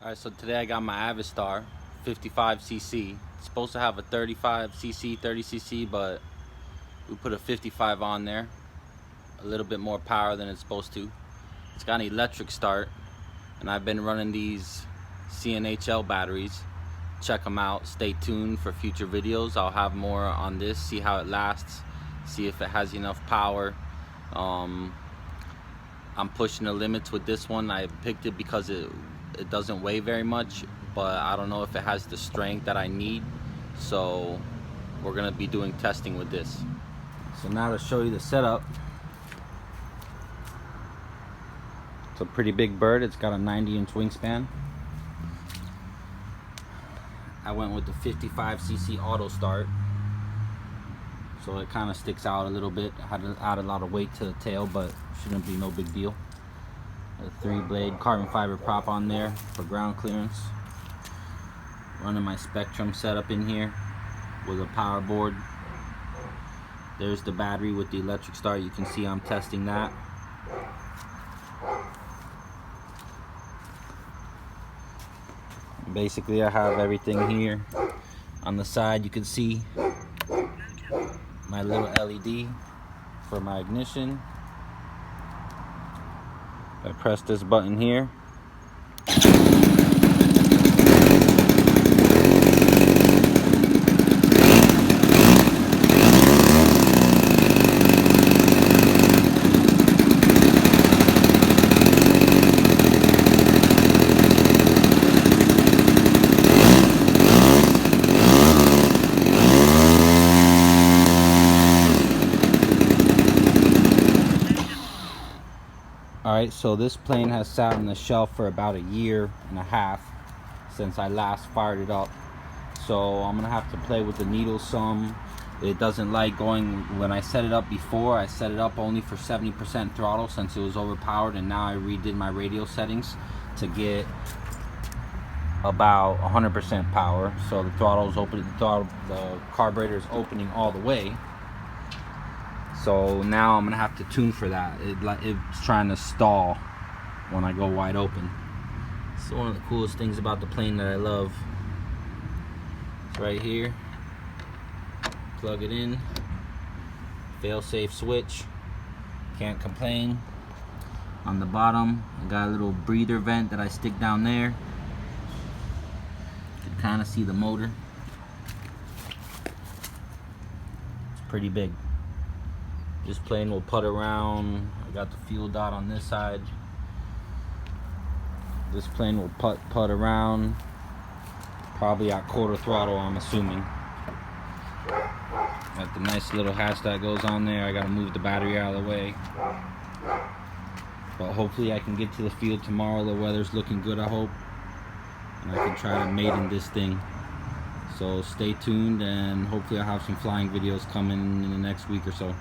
Alright, so today I got my Avistar 55cc. It's supposed to have a 35cc, 30cc, but we put a 55 on there. A little bit more power than it's supposed to. It's got an electric start, and I've been running these CnhL batteries. Check them out. Stay tuned for future videos. I'll have more on this, see how it lasts, see if it has enough power. I'm pushing the limits with this one. I picked it because it doesn't weigh very much, but I don't know if it has the strength that I need, so we're gonna be doing testing with this. So now to show you the setup, it's a pretty big bird. It's got a 90-inch wingspan. I went with the 55cc AutoStart, so it kind of sticks out a little bit. I had to add a lot of weight to the tail, but shouldn't be no big deal. A 3-blade carbon fiber prop on there for ground clearance. Running my Spectrum setup in here with a power board. There's the battery with the electric start. You can see I'm testing that. Basically, I have everything here. On the side, you can see my little LED for my ignition. I press this button here. Alright, so this plane has sat on the shelf for about 1.5 years since I last fired it up. So I'm gonna have to play with the needle some. It doesn't like going, when I set it up before, I set it up only for 70% throttle since it was overpowered, and now I redid my radio settings to about 100% power. So the throttle is open, the carburetor is opening all the way. So now I'm gonna have to tune for that. It's trying to stall when I go wide open. It's one of the coolest things about the plane that I love. It's right here. Plug it in. Fail-safe switch. Can't complain. On the bottom, I got a little breather vent that I stick down there. You can kind of see the motor. It's pretty big. This plane will putt around. I got the fuel dot on this side. This plane will putt around, probably at quarter throttle, I'm assuming. Got the nice little hatch that goes on there. I gotta move the battery out of the way. But hopefully I can get to the field tomorrow. The weather's looking good, I hope. And I can try to maiden this thing. So stay tuned, and hopefully I'll have some flying videos coming in the next week or so.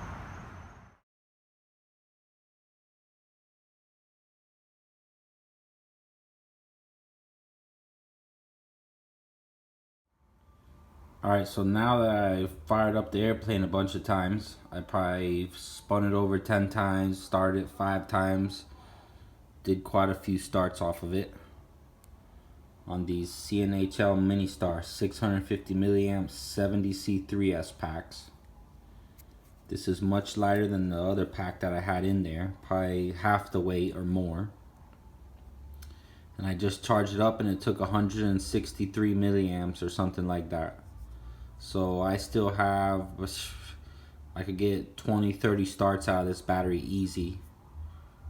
Alright, so now that I've fired up the airplane a bunch of times, I probably spun it over 10 times, started it 5 times, did quite a few starts off of it on these CnhL MiniStar 650 milliamp 70C3S packs. This is much lighter than the other pack that I had in there, probably half the weight or more. And I just charged it up and it took 163 milliamps or something like that. So I still have, I could get 20-30 starts out of this battery easy,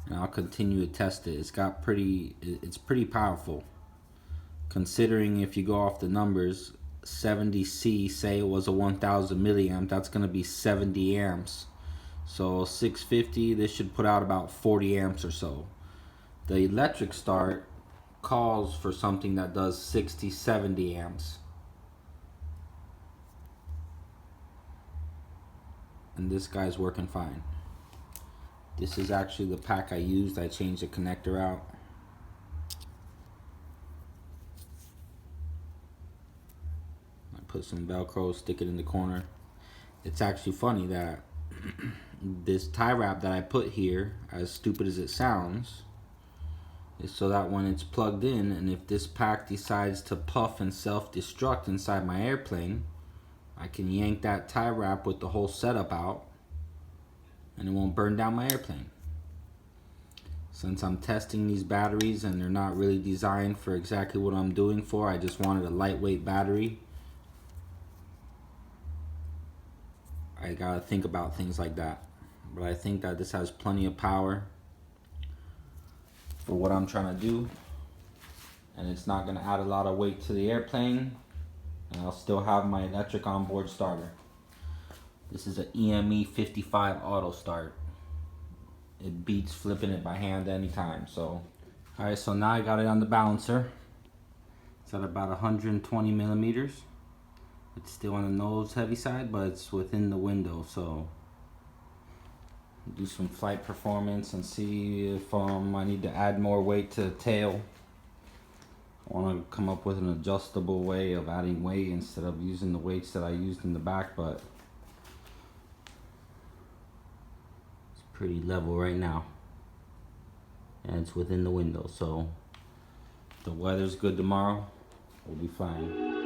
and I'll continue to test it. It's pretty powerful, considering if you go off the numbers, 70C, say it was a 1000 milliamp, that's going to be 70 amps. So 650, this should put out about 40 amps or so. The electric start calls for something that does 60-70 amps. And this guy's working fine. This is actually the pack I used. I changed the connector out. I put some Velcro, stick it in the corner. It's actually funny that this tie wrap that I put here, as stupid as it sounds, is so that when it's plugged in, and if this pack decides to puff and self-destruct inside my airplane, I can yank that tie wrap with the whole setup out and it won't burn down my airplane. Since I'm testing these batteries and they're not really designed for exactly what I'm doing for, I just wanted a lightweight battery. I gotta think about things like that. But I think that this has plenty of power for what I'm trying to do. And it's not gonna add a lot of weight to the airplane. And I'll still have my electric onboard starter. This is an EME 55 AutoStart. It beats flipping it by hand anytime. So, alright, so now I got it on the balancer. It's at about 120 millimeters. It's still on the nose heavy side, but it's within the window. So, do some flight performance and see if I need to add more weight to the tail. I want to come up with an adjustable way of adding weight instead of using the weights that I used in the back, but it's pretty level right now. And it's within the window, so if the weather's good tomorrow, we'll be flying.